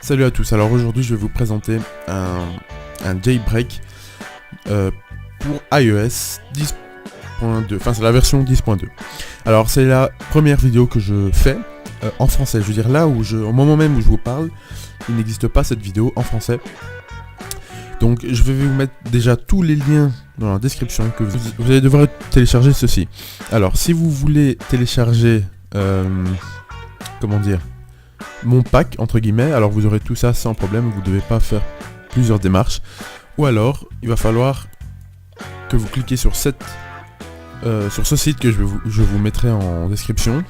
Salut à tous, alors aujourd'hui je vais vous présenter un jailbreak pour iOS 10.2, enfin c'est la version 10.2. Alors c'est la première vidéo que je fais en français, je veux dire là où au moment même où je vous parle, il n'existe pas cette vidéo en français. Donc je vais vous mettre déjà tous les liens dans la description que vous allez devoir télécharger ceci. Alors si vous voulez télécharger, mon pack entre guillemets, alors vous aurez tout ça sans problème, vous ne devez pas faire plusieurs démarches. Ou alors il va falloir que vous cliquez sur ce site que je vous mettrai en description.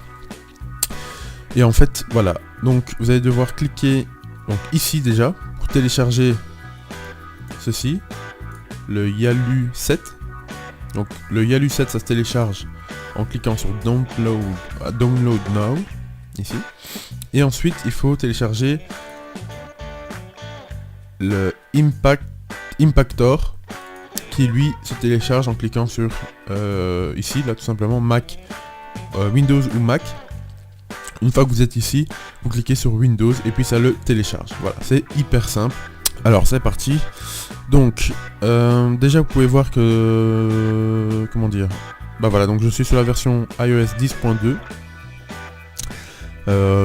Et en fait voilà, donc vous allez devoir cliquer donc ici déjà pour télécharger ceci, le Yalu 7. Donc le Yalu 7 ça se télécharge en cliquant sur Download Now ici. Et ensuite il faut télécharger le Impactor qui lui se télécharge en cliquant sur ici là tout simplement Mac, Windows ou Mac. Une fois que vous êtes ici, vous cliquez sur Windows et puis ça le télécharge. Voilà, c'est hyper simple. Alors c'est parti. Donc déjà vous pouvez voir que bah voilà, donc je suis sur la version iOS 10.2.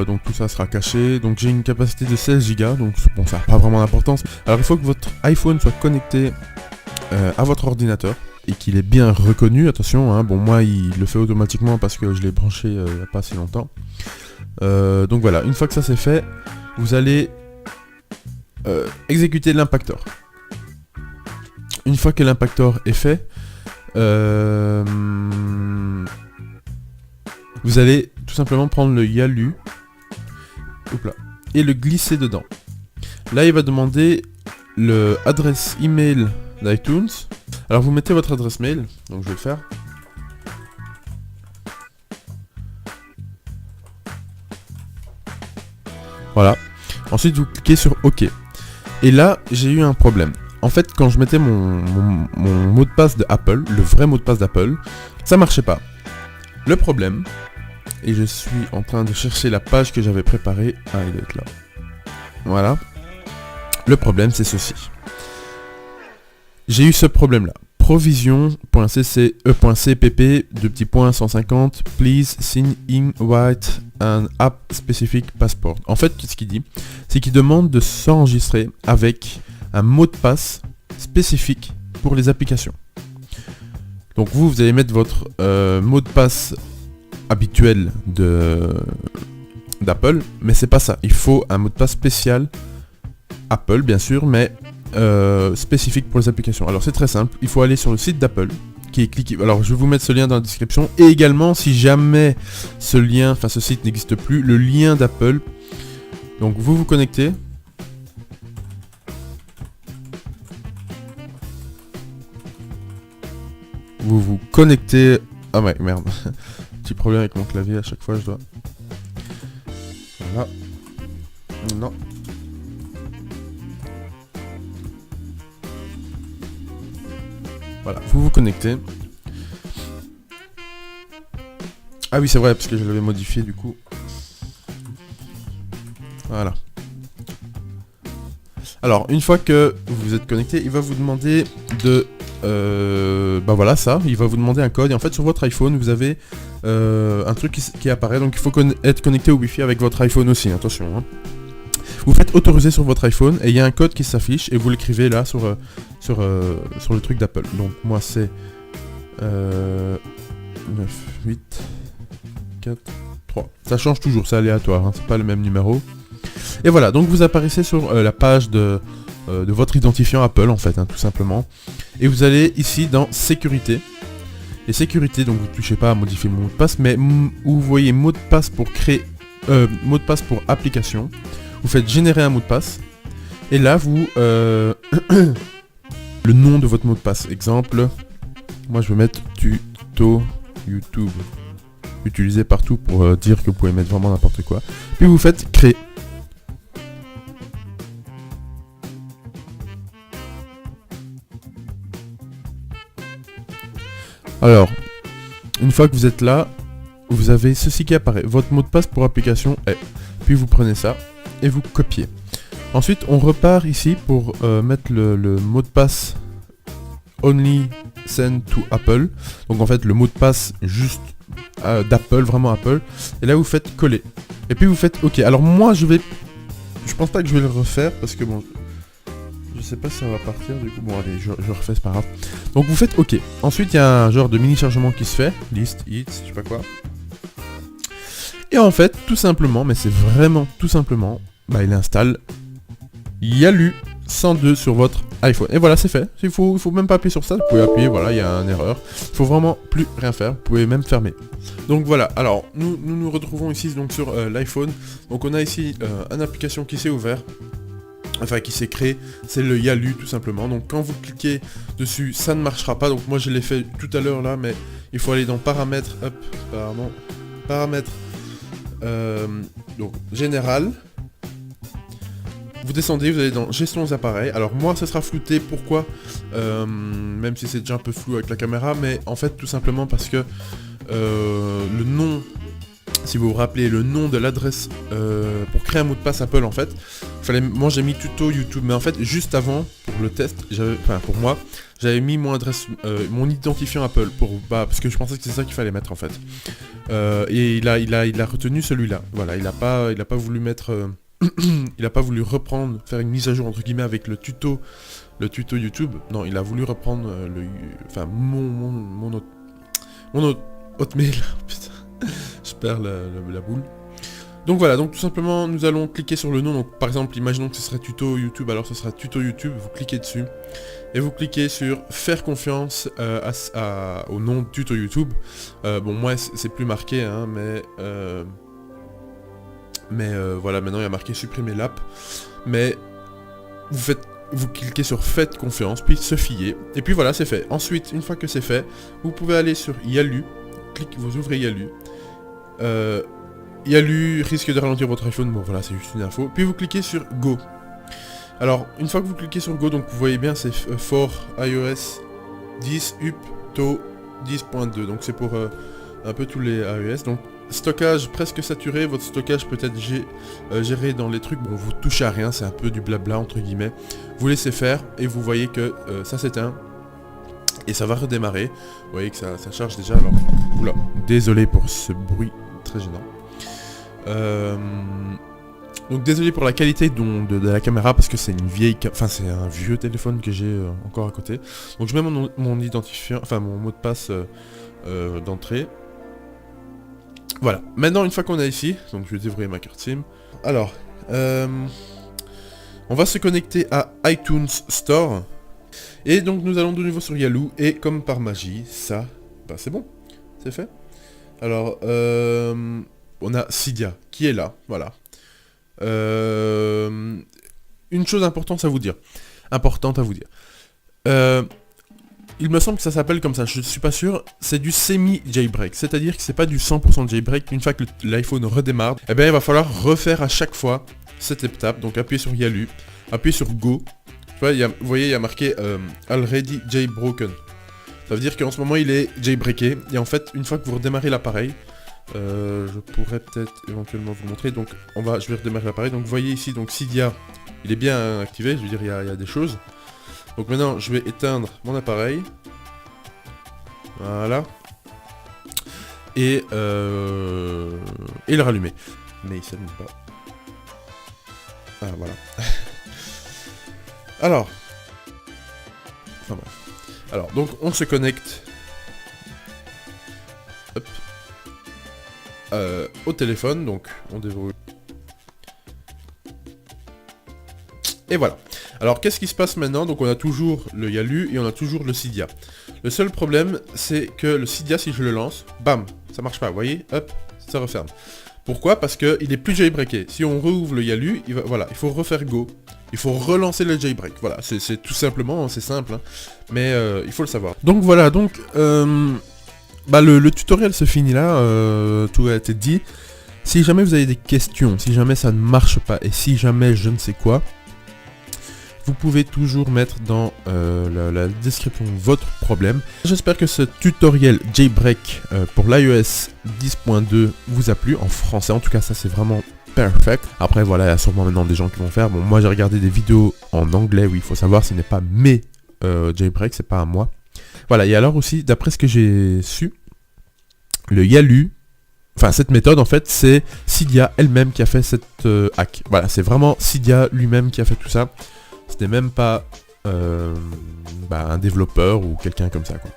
Donc tout ça sera caché. Donc j'ai une capacité de 16 Go, donc bon ça n'a pas vraiment d'importance. Alors il faut que votre iPhone soit connecté à votre ordinateur et qu'il est bien reconnu. Attention, hein, bon moi il le fait automatiquement parce que je l'ai branché il n'y a pas si longtemps. Donc voilà, une fois que ça c'est fait, vous allez exécuter l'impactor. Une fois que l'impactor est fait, vous allez tout simplement prendre le Yalu et le glisser dedans. Là il va demander l'adresse email d'iTunes. Alors vous mettez votre adresse mail, donc je vais le faire. Voilà. Ensuite vous cliquez sur OK. Et là j'ai eu un problème. En fait quand je mettais mon mot de passe de Apple, le vrai mot de passe d'Apple, ça marchait pas. Le problème, et je suis en train de chercher la page que j'avais préparée. Ah, il doit être là. Voilà. Le problème, c'est ceci. J'ai eu ce problème-là. Provision.cpp 150 please sign in white an app specific passport. En fait, ce qu'il dit, c'est qu'il demande de s'enregistrer avec un mot de passe spécifique pour les applications. Donc vous allez mettre votre mot de passe habituel d'Apple, mais c'est pas ça. Il faut un mot de passe spécial Apple bien sûr, mais spécifique pour les applications. Alors c'est très simple, il faut aller sur le site d'Apple qui est cliqué. Alors je vais vous mettre ce lien dans la description et également si jamais ce site n'existe plus, le lien d'Apple. Donc vous vous connectez. Vous vous connectez. Ah ouais, merde. Petit problème avec mon clavier, à chaque fois je dois. Voilà. Non. Voilà, vous vous connectez. Ah oui, c'est vrai, parce que je l'avais modifié du coup. Voilà. Alors, une fois que vous êtes connecté, il va vous demander de... bah voilà ça, il va vous demander un code et en fait sur votre iPhone vous avez un truc qui apparaît, donc il faut être connecté au Wi-Fi avec votre iPhone aussi, attention hein. Vous faites autoriser sur votre iPhone et il y a un code qui s'affiche et vous l'écrivez là sur le truc d'Apple. Donc moi c'est 9, 8, 4, 3. Ça change toujours, c'est aléatoire, hein, c'est pas le même numéro. Et voilà, donc vous apparaissez sur la page de votre identifiant Apple en fait, hein, tout simplement. Et vous allez ici dans sécurité. Et sécurité, donc vous ne touchez pas à modifier le mot de passe, mais où vous voyez mot de passe pour créer, mot de passe pour application. Vous faites générer un mot de passe. Et là vous le nom de votre mot de passe. Exemple, moi je vais mettre tuto YouTube. Utilisé partout pour dire que vous pouvez mettre vraiment n'importe quoi. Puis vous faites créer. Alors, une fois que vous êtes là, vous avez ceci qui apparaît. Votre mot de passe pour application est. Puis vous prenez ça et vous copiez. Ensuite, on repart ici pour mettre le mot de passe only send to Apple. Donc en fait, le mot de passe juste d'Apple, vraiment Apple. Et là, vous faites coller. Et puis vous faites OK. Alors moi, je pense pas que je vais le refaire parce que bon, je sais pas si ça va partir. Du coup, bon, allez, je refais, c'est pas grave. Donc vous faites OK. Ensuite, il y a un genre de mini chargement qui se fait. List, hits, je sais pas quoi. Et en fait, tout simplement, mais c'est vraiment tout simplement, bah, il installe Yalu 102 sur votre iPhone. Et voilà, c'est fait. Il faut même pas appuyer sur ça. Vous pouvez appuyer, voilà, il y a une erreur. Il faut vraiment plus rien faire. Vous pouvez même fermer. Donc voilà. Alors, nous retrouvons ici donc sur l'iPhone. Donc on a ici une application qui s'est ouverte. Enfin, qui s'est créée. C'est le Yalu, tout simplement. Donc quand vous cliquez dessus, ça ne marchera pas. Donc moi, je l'ai fait tout à l'heure là, mais il faut aller dans paramètres. Hop, pardon. Paramètres. Donc général. Vous descendez, vous allez dans gestion des appareils. Alors moi ça sera flouté, pourquoi même si c'est déjà un peu flou avec la caméra, mais en fait tout simplement parce que le nom, si vous vous rappelez, le nom de l'adresse pour créer un mot de passe Apple en fait, moi j'ai mis tuto YouTube, mais en fait juste avant, pour le test, pour moi, j'avais mis mon adresse, mon identifiant Apple, parce que je pensais que c'est ça qu'il fallait mettre en fait. Et il a retenu celui-là, voilà, il a pas voulu mettre... il a pas voulu reprendre, faire une mise à jour entre guillemets avec le tuto YouTube. Non, il a voulu reprendre mon Hotmail. Putain, je perds la boule. Donc voilà, donc tout simplement nous allons cliquer sur le nom. Donc par exemple, imaginons que ce serait tuto YouTube, alors ce sera tuto YouTube. Vous cliquez dessus et vous cliquez sur faire confiance au nom de tuto YouTube. Bon, moi c'est plus marqué, hein, mais voilà, maintenant il y a marqué supprimer l'app. Mais vous cliquez sur faites confiance, puis se fier. Et puis voilà, c'est fait. Ensuite, une fois que c'est fait, vous pouvez aller sur Yalu. Vous ouvrez Yalu. Yalu risque de ralentir votre iPhone. Bon voilà, c'est juste une info. Puis vous cliquez sur Go. Alors, une fois que vous cliquez sur Go, donc vous voyez bien, c'est for iOS 10 up to 10.2. Donc c'est pour un peu tous les iOS. Donc stockage presque saturé, votre stockage peut être géré dans les trucs, bon vous touchez à rien, c'est un peu du blabla entre guillemets, vous laissez faire et vous voyez que ça s'éteint et ça va redémarrer, vous voyez que ça charge déjà, alors, oula, désolé pour ce bruit très gênant. Donc désolé pour la qualité de la caméra parce que c'est c'est un vieux téléphone que j'ai encore à côté. Donc je mets mon identifiant, enfin mon mot de passe d'entrée. Voilà, maintenant une fois qu'on est ici, donc je vais déverrouiller ma carte SIM. Alors, on va se connecter à iTunes Store. Et donc nous allons de nouveau sur Yalu, et comme par magie, ça, bah c'est bon, c'est fait. Alors, on a Cydia, qui est là, voilà. Une chose importante à vous dire. Il me semble que ça s'appelle comme ça, je suis pas sûr, c'est du semi-jailbreak, c'est-à-dire que c'est pas du 100% jailbreak. Une fois que l'iPhone redémarre, eh bien il va falloir refaire à chaque fois cette étape, donc appuyez sur Yalu, appuyez sur Go, vous voyez il y a marqué Already Jailbroken, ça veut dire qu'en ce moment il est jailbreaké, et en fait une fois que vous redémarrez l'appareil, je pourrais peut-être éventuellement vous montrer, donc je vais redémarrer l'appareil, donc vous voyez ici, donc Cydia, il est bien activé, je veux dire il y a des choses. Donc maintenant, je vais éteindre mon appareil. Voilà. Et le rallumer. Mais il s'allume pas. Ah, voilà. Alors. Enfin bref. Alors, donc on se connecte. Hop. Au téléphone. Donc, on déverrouille. Et voilà. Alors qu'est-ce qui se passe maintenant? Donc on a toujours le Yalu et on a toujours le Cydia. Le seul problème c'est que le Cydia, si je le lance, bam, ça marche pas, vous voyez, hop, ça referme. Pourquoi? Parce qu'il est plus jailbreaké. Si on rouvre le Yalu, voilà, il faut refaire Go. Il faut relancer le jailbreak. Voilà, c'est tout simplement, c'est simple, hein, mais il faut le savoir. Donc voilà, donc le tutoriel se finit là, tout a été dit. Si jamais vous avez des questions, si jamais ça ne marche pas, et si jamais je ne sais quoi, vous pouvez toujours mettre dans la description votre problème. J'espère que ce tutoriel jailbreak pour l'iOS 10.2 vous a plu, en français en tout cas, ça c'est vraiment perfect. Après voilà, il y a sûrement maintenant des gens qui vont faire. Bon, moi j'ai regardé des vidéos en anglais où il faut savoir ce n'est pas mes jailbreak, c'est pas à moi. Voilà, et alors aussi, d'après ce que j'ai su, le Yalu, enfin cette méthode en fait, c'est Cydia elle-même qui a fait cette hack. Voilà, c'est vraiment Cydia lui-même qui a fait tout ça. C'était même pas un développeur ou quelqu'un comme ça quoi.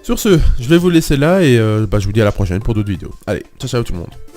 Sur ce, je vais vous laisser là et je vous dis à la prochaine pour d'autres vidéos. Allez, ciao ciao tout le monde.